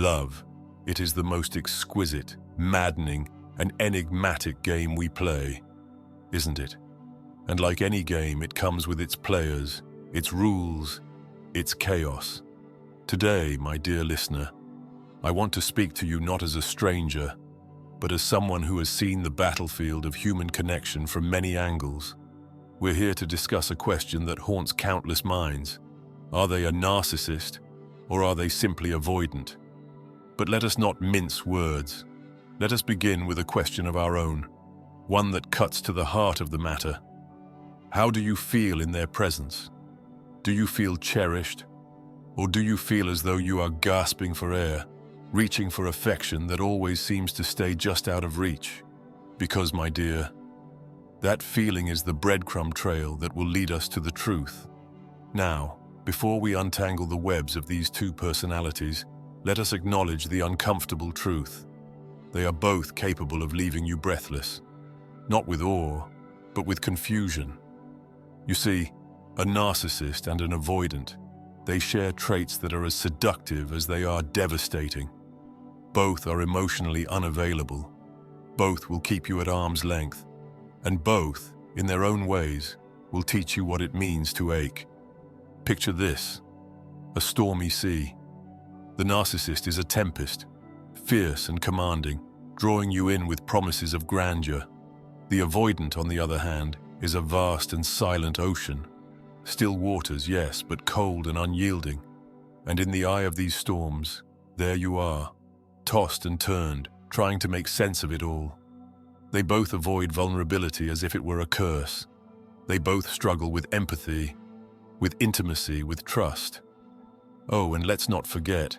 Love. It is the most exquisite, maddening, and enigmatic game we play, isn't it? And like any game, it comes with its players, its rules, its chaos. Today, my dear listener, I want to speak to you not as a stranger, but as someone who has seen the battlefield of human connection from many angles. We're here to discuss a question that haunts countless minds. Are they a narcissist, or are they simply avoidant? But let us not mince words. Let us begin with a question of our own, one that cuts to the heart of the matter. How do you feel in their presence? Do you feel cherished? Or do you feel as though you are gasping for air, reaching for affection that always seems to stay just out of reach? Because, my dear, that feeling is the breadcrumb trail that will lead us to the truth. Now, before we untangle the webs of these two personalities, let us acknowledge the uncomfortable truth. They are both capable of leaving you breathless, not with awe, but with confusion. You see, a narcissist and an avoidant, they share traits that are as seductive as they are devastating. Both are emotionally unavailable. Both will keep you at arm's length. And both, in their own ways, will teach you what it means to ache. Picture this: a stormy sea. The narcissist is a tempest, fierce and commanding, drawing you in with promises of grandeur. The avoidant, on the other hand, is a vast and silent ocean. Still waters, yes, but cold and unyielding. And in the eye of these storms, there you are, tossed and turned, trying to make sense of it all. They both avoid vulnerability as if it were a curse. They both struggle with empathy, with intimacy, with trust. Oh, and let's not forget,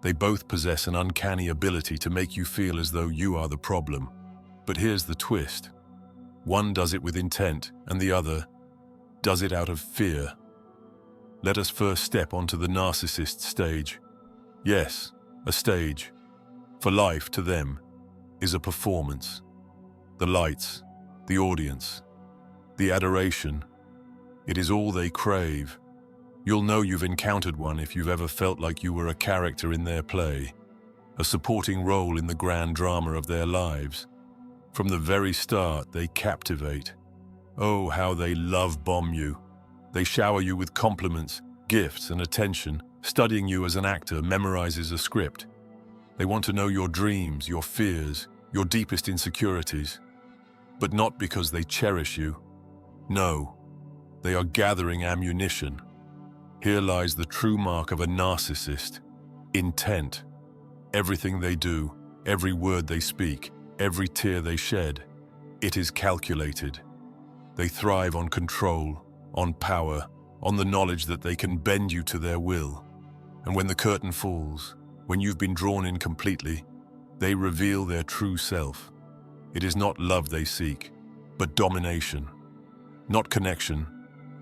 they both possess an uncanny ability to make you feel as though you are the problem. But here's the twist. One does it with intent, and the other does it out of fear. Let us first step onto the narcissist stage. Yes, a stage. For life, to them, is a performance. The lights, the audience, the adoration. It is all they crave. You'll know you've encountered one if you've ever felt like you were a character in their play, a supporting role in the grand drama of their lives. From the very start, they captivate. Oh, how they love bomb you. They shower you with compliments, gifts, and attention, studying you as an actor memorizes a script. They want to know your dreams, your fears, your deepest insecurities. But not because they cherish you. No, they are gathering ammunition. Here lies the true mark of a narcissist: intent. Everything they do, every word they speak, every tear they shed, it is calculated. They thrive on control, on power, on the knowledge that they can bend you to their will. And when the curtain falls, when you've been drawn in completely, they reveal their true self. It is not love they seek, but domination. Not connection,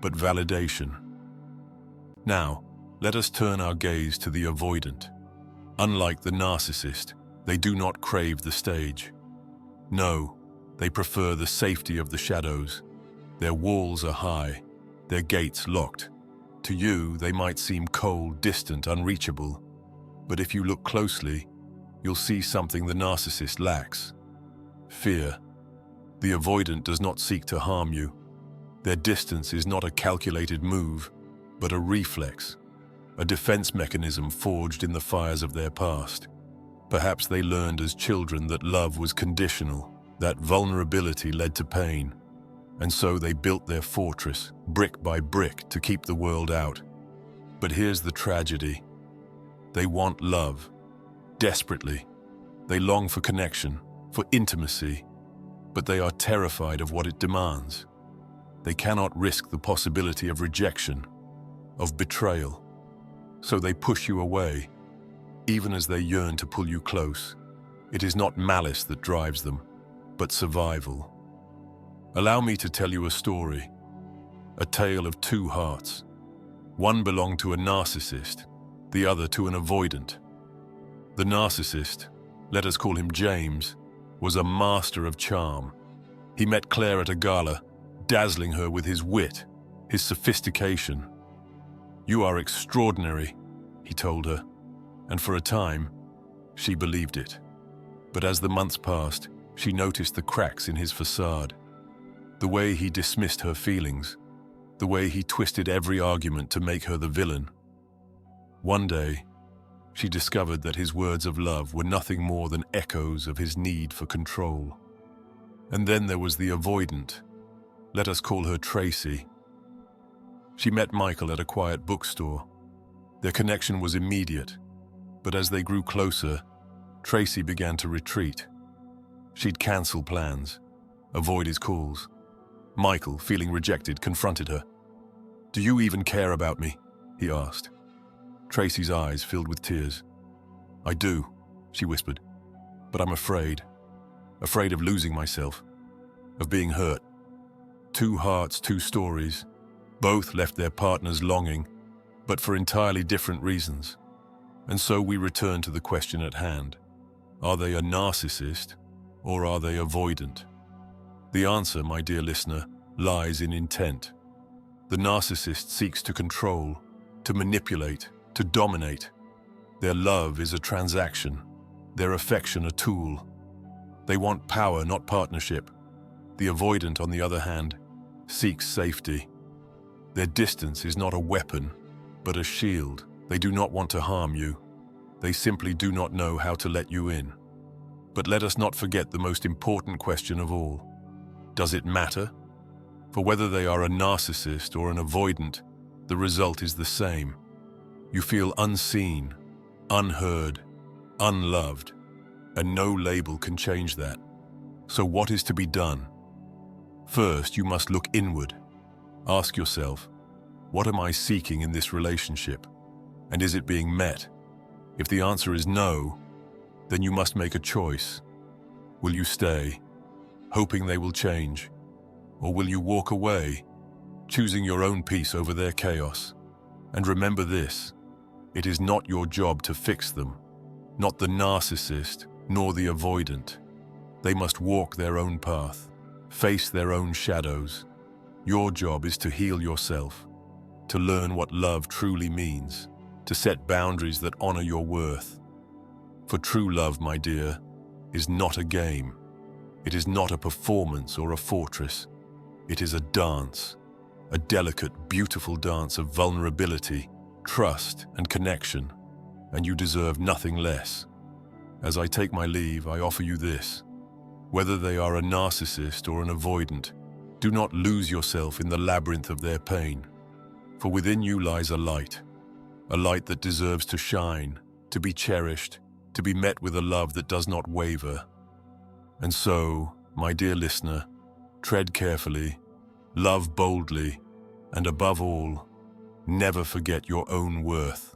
but validation. Now, let us turn our gaze to the avoidant. Unlike the narcissist, they do not crave the stage. No, they prefer the safety of the shadows. Their walls are high, their gates locked. To you, they might seem cold, distant, unreachable. But if you look closely, you'll see something the narcissist lacks: fear. The avoidant does not seek to harm you. Their distance is not a calculated move, but a reflex, a defense mechanism forged in the fires of their past. Perhaps they learned as children that love was conditional, that vulnerability led to pain, and so they built their fortress, brick by brick, to keep the world out. But here's the tragedy. They want love, desperately. They long for connection, for intimacy, but they are terrified of what it demands. They cannot risk the possibility of rejection, of betrayal. So they push you away, even as they yearn to pull you close. It is not malice that drives them, but survival. Allow me to tell you a story, a tale of two hearts. One belonged to a narcissist, the other to an avoidant. The narcissist, let us call him James, was a master of charm. He met Claire at a gala, dazzling her with his wit, his sophistication. "You are extraordinary," he told her, and for a time, She believed it. But as the months passed, she noticed the cracks in his facade. The way he dismissed her feelings, the way he twisted every argument to make her the villain. One day, she discovered that his words of love were nothing more than echoes of his need for control. And then there was the avoidant. Let us call her Tracy. She met Michael at a quiet bookstore. Their connection was immediate, but as they grew closer, Tracy began to retreat. She'd cancel plans, avoid his calls. Michael, feeling rejected, confronted her. "Do you even care about me?" he asked. Tracy's eyes filled with tears. "I do," she whispered, "but I'm afraid of losing myself, of being hurt." Two hearts, two stories. Both left their partners longing, but for entirely different reasons. And so we return to the question at hand. Are they a narcissist or are they avoidant? The answer, my dear listener, lies in intent. The narcissist seeks to control, to manipulate, to dominate. Their love is a transaction, their affection a tool. They want power, not partnership. The avoidant, on the other hand, seeks safety. Their distance is not a weapon, but a shield. They do not want to harm you. They simply do not know how to let you in. But let us not forget the most important question of all. Does it matter? For whether they are a narcissist or an avoidant, the result is the same. You feel unseen, unheard, unloved, and no label can change that. So what is to be done? First, you must look inward. Ask yourself, what am I seeking in this relationship? And is it being met? If the answer is no, then you must make a choice. Will you stay, hoping they will change? Or will you walk away, choosing your own peace over their chaos? And remember this, it is not your job to fix them, not the narcissist nor the avoidant. They must walk their own path, face their own shadows. Your job is to heal yourself, to learn what love truly means, to set boundaries that honor your worth. For true love, my dear, is not a game. It is not a performance or a fortress. It is a dance, a delicate, beautiful dance of vulnerability, trust, and connection, and you deserve nothing less. As I take my leave, I offer you this. Whether they are a narcissist or an avoidant, do not lose yourself in the labyrinth of their pain. For within you lies a light that deserves to shine, to be cherished, to be met with a love that does not waver. And so, my dear listener, tread carefully, love boldly, and above all, never forget your own worth.